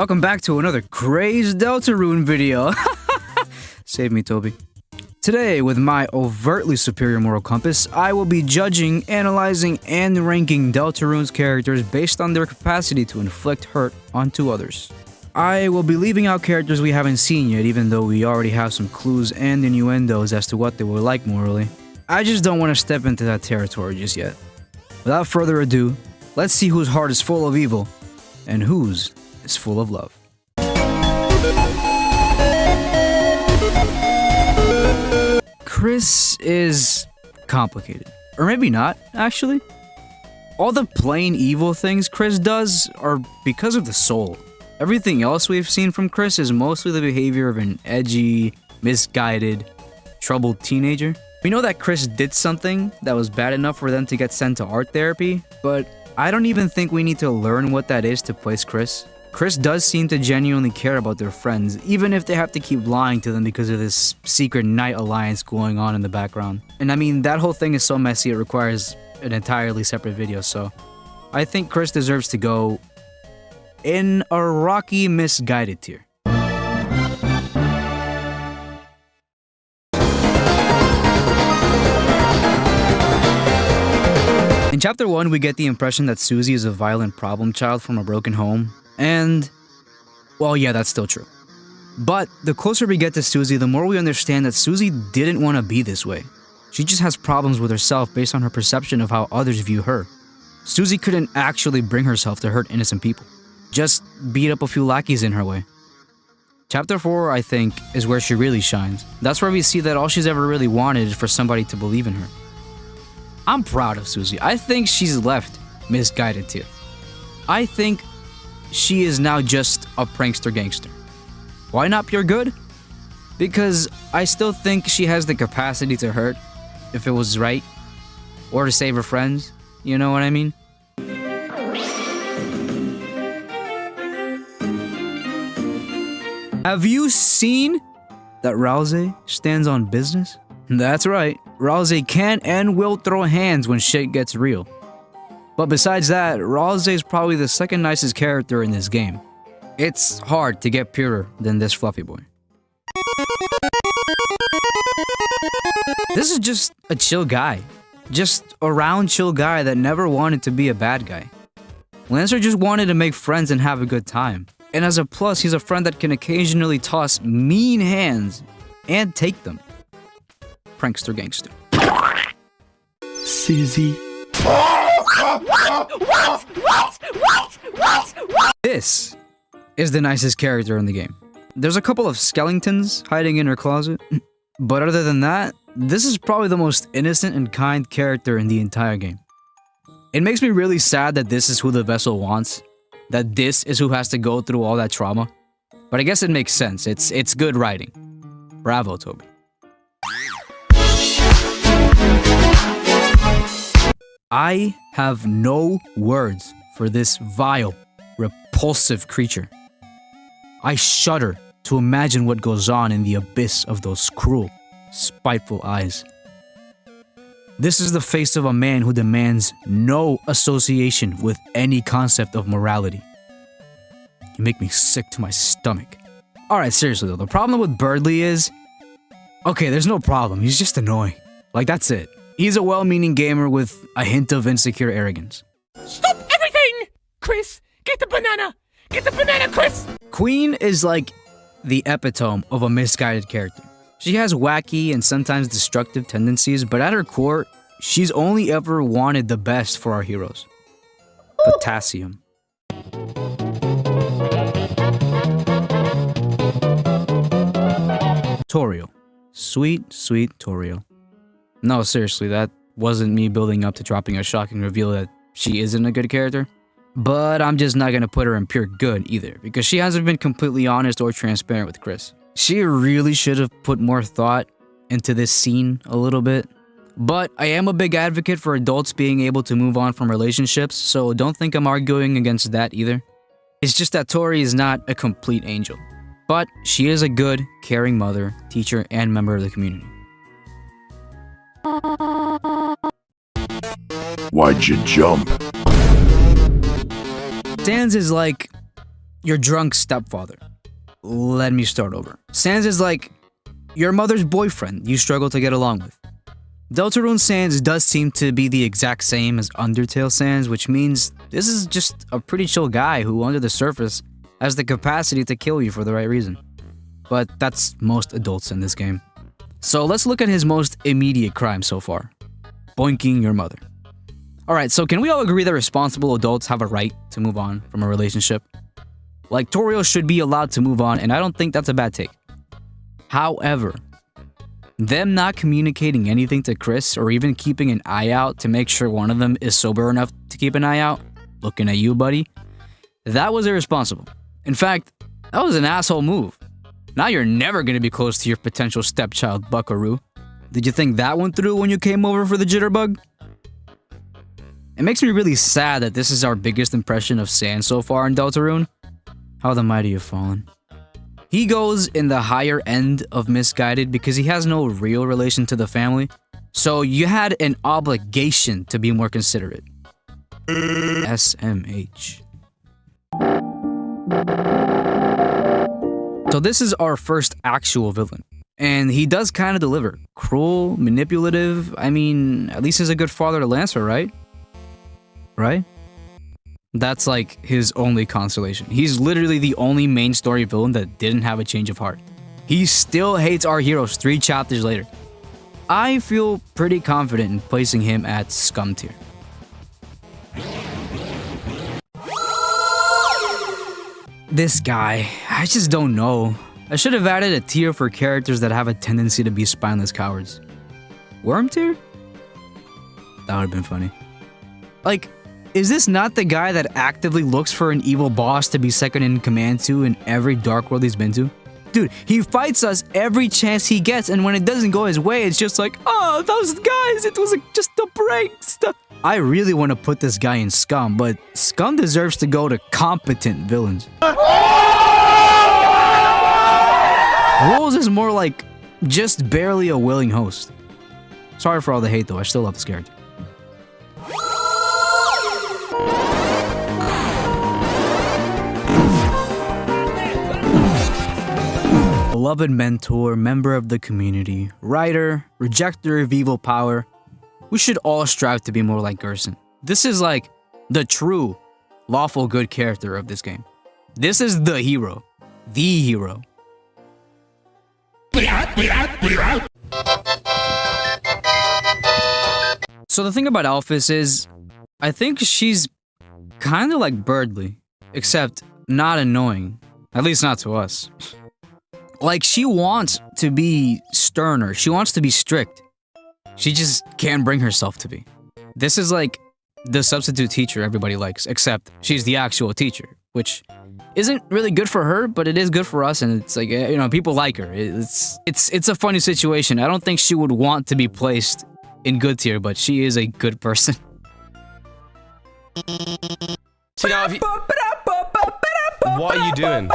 Welcome back to another crazed Deltarune video. Save me, Toby. Today, with my overtly superior moral compass, I will be judging, analyzing, and ranking Deltarune's characters based on their capacity to inflict hurt onto others. I will be leaving out characters we haven't seen yet, even though we already have some clues and innuendos as to what they were like morally. I just don't want to step into that territory just yet. Without further ado, let's see whose heart is full of evil and whose is full of love. Kris is complicated. Or maybe not, actually. All the plain evil things Kris does are because of the soul. Everything else we've seen from Kris is mostly the behavior of an edgy, misguided, troubled teenager. We know that Kris did something that was bad enough for them to get sent to art therapy, but I don't even think we need to learn what that is to place Kris. Kris does seem to genuinely care about their friends, even if they have to keep lying to them because of this secret night alliance going on in the background. And I mean, that whole thing is so messy it requires an entirely separate video, so I think Kris deserves to go in a rocky, misguided tier. In Chapter 1, we get the impression that Susie is a violent problem child from a broken home, and, well, yeah, that's still true. But the closer we get to Susie, the more we understand that Susie didn't want to be this way. She just has problems with herself based on her perception of how others view her. Susie couldn't actually bring herself to hurt innocent people. Just beat up a few lackeys in her way. Chapter 4, I think, is where she really shines. That's where we see that all she's ever really wanted is for somebody to believe in her. I'm proud of Susie. I think she's left misguided too. I think she is now just a prankster gangster. Why not pure good? Because I still think she has the capacity to hurt if it was right, or to save her friends, you know what I mean? Have you seen that Ralsei stands on business? That's right, Ralsei can and will throw hands when shit gets real. But besides that, Ralsei is probably the second nicest character in this game. It's hard to get purer than this fluffy boy. This is just a chill guy. Just a round chill guy that never wanted to be a bad guy. Lancer just wanted to make friends and have a good time. And as a plus, he's a friend that can occasionally toss mean hands and take them. Prankster gangster. Susie. This is the nicest character in the game. There's a couple of skeletons hiding in her closet, but other than that, this is probably the most innocent and kind character in the entire game. It makes me really sad that this is who the vessel wants, that this is who has to go through all that trauma, but I guess it makes sense. It's good writing. Bravo, Toby. I have no words for this vile, repulsive creature. I shudder to imagine what goes on in the abyss of those cruel, spiteful eyes. This is the face of a man who demands no association with any concept of morality. You make me sick to my stomach. Alright, seriously though, the problem with Berdly is... Okay, there's no problem, he's just annoying. Like, that's it. He's a well-meaning gamer with a hint of insecure arrogance. Stop everything! Kris, get the banana! Get the banana, Kris! Queen is like the epitome of a misguided character. She has wacky and sometimes destructive tendencies, but at her core, she's only ever wanted the best for our heroes. Potassium. Toriel. Sweet, sweet Toriel. No, seriously, that wasn't me building up to dropping a shocking reveal that she isn't a good character. But I'm just not gonna put her in pure good either, because she hasn't been completely honest or transparent with Kris. She really should have put more thought into this scene a little bit. But I am a big advocate for adults being able to move on from relationships, so don't think I'm arguing against that either. It's just that Tori is not a complete angel. But she is a good, caring mother, teacher, and member of the community. Why'd you jump? Sans is like your drunk stepfather. Let me start over. Sans is like your mother's boyfriend you struggle to get along with. Deltarune Sans does seem to be the exact same as Undertale Sans, which means this is just a pretty chill guy who under the surface has the capacity to kill you for the right reason. But that's most adults in this game. So let's look at his most immediate crime so far. Boinking your mother. Alright, so can we all agree that responsible adults have a right to move on from a relationship? Like, Toriel should be allowed to move on, and I don't think that's a bad take. However, them not communicating anything to Kris or even keeping an eye out to make sure one of them is sober enough to keep an eye out, looking at you, buddy, that was irresponsible. In fact, that was an asshole move. Now you're never gonna be close to your potential stepchild, buckaroo. Did you think that went through when you came over for the jitterbug? It makes me really sad that this is our biggest impression of Sans so far in Deltarune. How the mighty have fallen. He goes in the higher end of misguided because he has no real relation to the family, so you had an obligation to be more considerate. SMH. So this is our first actual villain, and he does kind of deliver. Cruel, manipulative, I mean, at least he's a good father to Lancer, right? Right? That's like his only consolation. He's literally the only main story villain that didn't have a change of heart. He still hates our heroes 3 chapters later. I feel pretty confident in placing him at scum tier. This guy, I just don't know. I should have added a tier for characters that have a tendency to be spineless cowards. Worm tier? That would have been funny. Like, is this not the guy that actively looks for an evil boss to be second in command to in every dark world he's been to? Dude, he fights us every chance he gets, and when it doesn't go his way, it's just like, oh, those guys, it was just a prank stuff. I really want to put this guy in scum, but scum deserves to go to competent villains. Rose is more like just barely a willing host. Sorry for all the hate though, I still love this character. Beloved mentor, member of the community, writer, rejecter of evil power. We should all strive to be more like Gerson. This is like the true, lawful good character of this game. This is the hero. The hero. So the thing about Alphys is, I think she's kind of like Berdly, except not annoying. At least not to us. Like, she wants to be sterner. She wants to be strict. She just can't bring herself to be. This is like the substitute teacher everybody likes, except she's the actual teacher, which isn't really good for her, but it is good for us, and it's like, you know, people like her. It's a funny situation. I don't think she would want to be placed in good tier, but she is a good person. So now, what are you doing?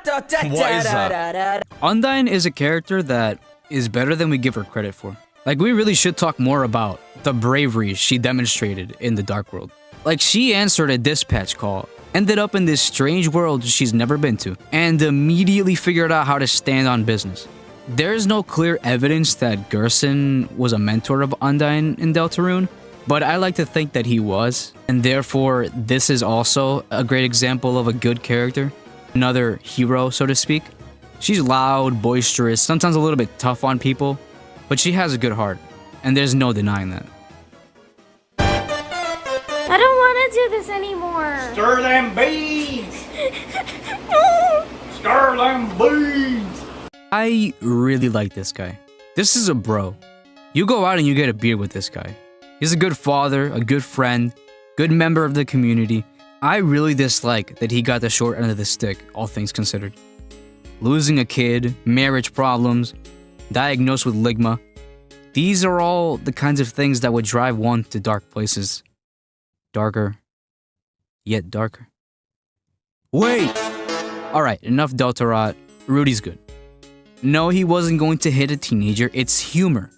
What is that? Undyne is a character that is better than we give her credit for. Like, we really should talk more about the bravery she demonstrated in the Dark World. Like, she answered a dispatch call, ended up in this strange world she's never been to, and immediately figured out how to stand on business. There is no clear evidence that Gerson was a mentor of Undyne in Deltarune, but I like to think that he was, and therefore this is also a great example of a good character. Another hero, so to speak. She's loud, boisterous, sometimes a little bit tough on people, but she has a good heart, and there's no denying that. I don't want to do this anymore. Stir them beans! Stir them beans! I really like this guy. This is a bro. You go out and you get a beer with this guy. He's a good father, a good friend, good member of the community. I really dislike that he got the short end of the stick, all things considered. Losing a kid, marriage problems, diagnosed with ligma. These are all the kinds of things that would drive one to dark places. Darker, yet darker. Wait! Alright, enough Deltarune. Rudy's good. No, he wasn't going to hit a teenager, it's humor.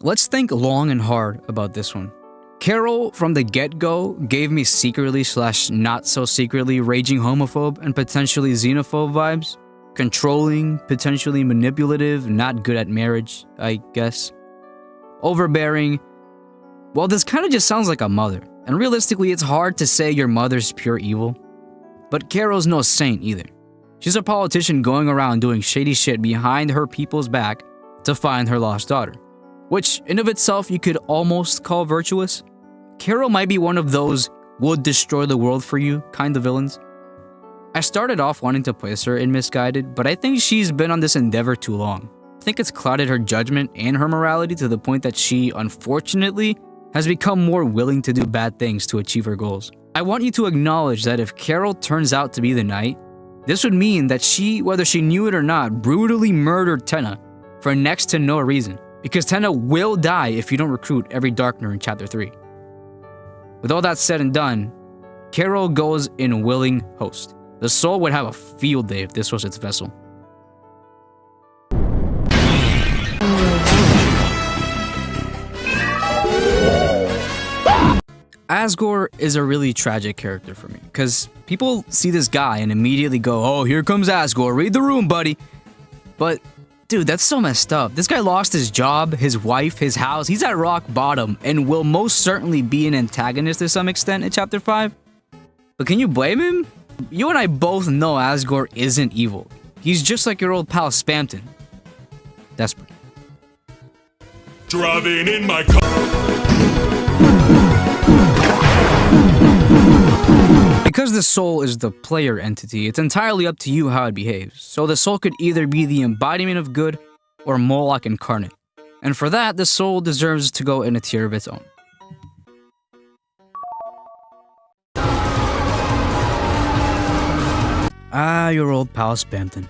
Let's think long and hard about this one. Carol, from the get-go, gave me secretly/not-so-secretly raging homophobe and potentially xenophobe vibes. Controlling, potentially manipulative, not good at marriage, I guess. Overbearing. Well, this kind of just sounds like a mother. And realistically, it's hard to say your mother's pure evil. But Carol's no saint either. She's a politician going around doing shady shit behind her people's back to find her lost daughter. Which, in of itself, you could almost call virtuous. Carol might be one of those would destroy the world for you kind of villains. I started off wanting to place her in Misguided, but I think she's been on this endeavor too long. I think it's clouded her judgment and her morality to the point that she, unfortunately, has become more willing to do bad things to achieve her goals. I want you to acknowledge that if Carol turns out to be the knight, this would mean that she, whether she knew it or not, brutally murdered Tenna for next to no reason, because Tenna will die if you don't recruit every Darkner in Chapter 3. With all that said and done, Carol goes in willing host. The soul would have a field day if this was its vessel. Asgore is a really tragic character for me, because people see this guy and immediately go, oh, here comes Asgore, read the room, buddy. But, dude, that's so messed up. This guy lost his job, his wife, his house, he's at rock bottom, and will most certainly be an antagonist to some extent in Chapter 5. But can you blame him? You and I both know Asgore isn't evil. He's just like your old pal Spamton. Desperate. Driving in my car. Because the soul is the player entity, it's entirely up to you how it behaves. So the soul could either be the embodiment of good or Moloch incarnate. And for that, the soul deserves to go in a tier of its own. Ah, your old pal Spamton.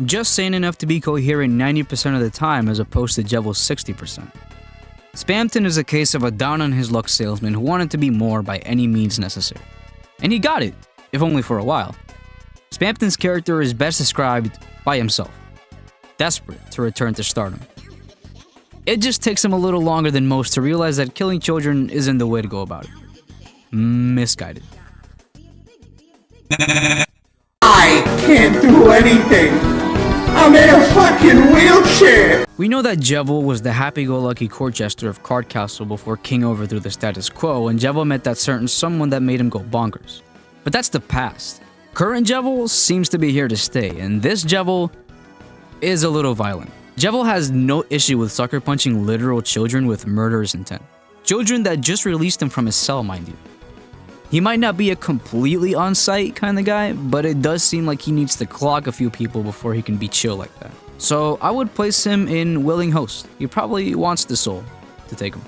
Just sane enough to be coherent 90% of the time as opposed to Jevil's 60%. Spamton is a case of a down-on-his-luck salesman who wanted to be more by any means necessary. And he got it, if only for a while. Spamton's character is best described by himself. Desperate to return to stardom. It just takes him a little longer than most to realize that killing children isn't the way to go about it. Misguided. I can't do anything. I'm in a fucking wheelchair. We know that Jevil was the happy-go-lucky court jester of Card Castle before King overthrew the status quo, and Jevil met that certain someone that made him go bonkers. But that's the past. Current Jevil seems to be here to stay, and this Jevil is a little violent. Jevil has no issue with sucker punching literal children with murderous intent. Children that just released him from his cell, mind you. He might not be a completely on-site kind of guy, but it does seem like he needs to clock a few people before he can be chill like that. So I would place him in willing host. He probably wants the soul to take him.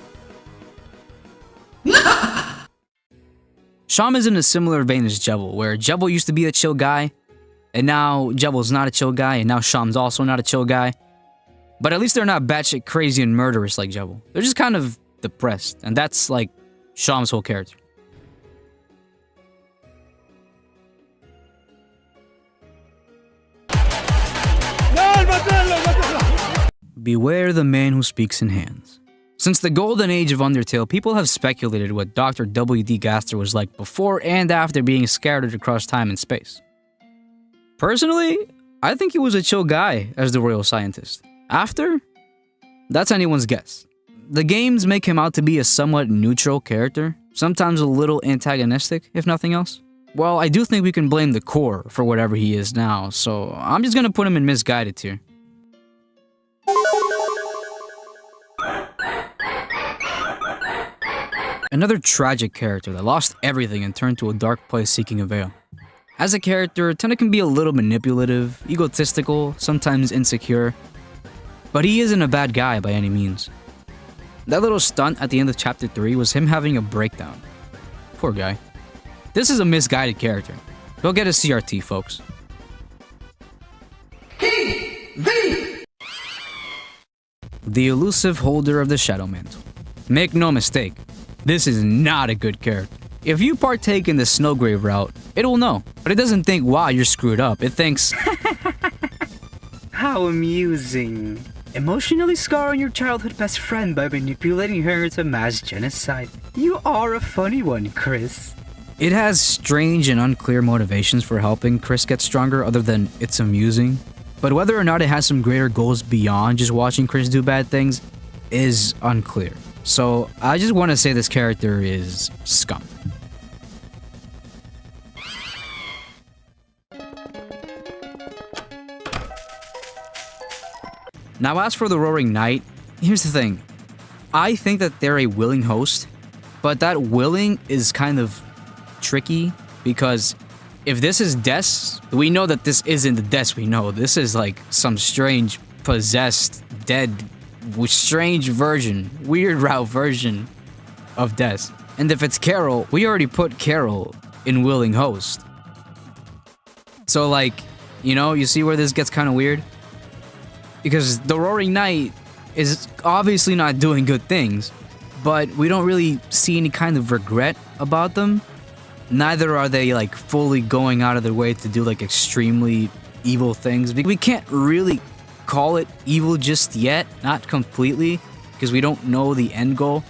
Sham is in a similar vein as Jevil, where Jevil used to be a chill guy, and now Jevil's not a chill guy, and now Sham's also not a chill guy. But at least they're not batshit crazy and murderous like Jevil. They're just kind of depressed, and that's like Sham's whole character. Beware the man who speaks in hands. Since the golden age of Undertale, people have speculated what Dr. W.D. Gaster was like before and after being scattered across time and space. Personally, I think he was a chill guy as the royal scientist. After? That's anyone's guess. The games make him out to be a somewhat neutral character, sometimes a little antagonistic, if nothing else. Well, I do think we can blame the core for whatever he is now, so I'm just gonna put him in misguided tier. Another tragic character that lost everything and turned to a dark place seeking a veil. As a character, Tenna can be a little manipulative, egotistical, sometimes insecure, but he isn't a bad guy by any means. That little stunt at the end of Chapter 3 was him having a breakdown. Poor guy. This is a misguided character. Go get a CRT, folks. The elusive holder of the Shadow Mantle. Make no mistake, this is not a good character. If you partake in the Snowgrave route, it will know. But it doesn't think, wow, you're screwed up. It thinks, how amusing. emotionally scarring your childhood best friend by manipulating her to mass genocide. You are a funny one, Kris. It has strange and unclear motivations for helping Kris get stronger other than it's amusing. But whether or not it has some greater goals beyond just watching Kris do bad things is unclear. So I just want to say this character is scum. Now as for the Roaring Knight, here's the thing. I think that they're a willing host, but that willing is kind of tricky because if this is Des, we know that this isn't the Des we know. This is like some strange, possessed, dead, strange version, weird route version of Des. And if it's Carol, we already put Carol in willing host. So like, you know, you see where this gets kind of weird? Because the Roaring Knight is obviously not doing good things, but we don't really see any kind of regret about them. Neither are they like fully going out of their way to do like extremely evil things. We can't really call it evil just yet, not completely, because we don't know the end goal.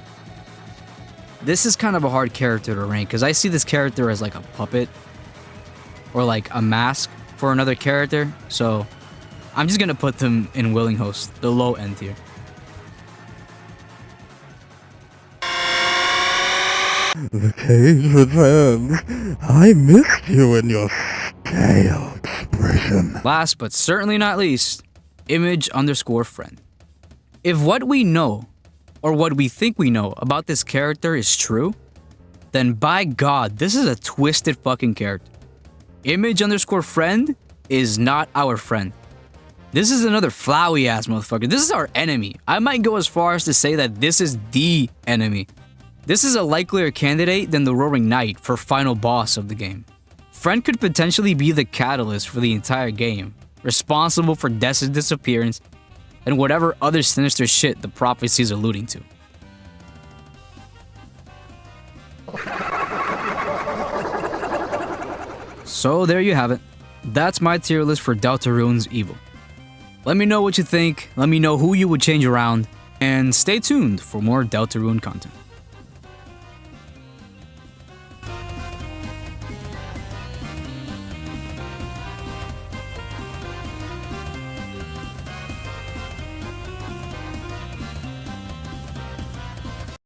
This is kind of a hard character to rank, because I see this character as like a puppet or like a mask for another character, so I'm just gonna put them in willing host, the low end tier. The cage returns. I missed you and your stale expression. Last but certainly not least, image_friend. If what we know, or what we think we know about this character is true, then by God, this is a twisted fucking character. Image_friend is not our friend. This is another flowy ass motherfucker. This is our enemy. I might go as far as to say that this is the enemy. This is a likelier candidate than the Roaring Knight for final boss of the game. Friend could potentially be the catalyst for the entire game, responsible for Des' disappearance and whatever other sinister shit the prophecy is alluding to. So there you have it. That's my tier list for Deltarune's evil. Let me know what you think, let me know who you would change around, and stay tuned for more Deltarune content.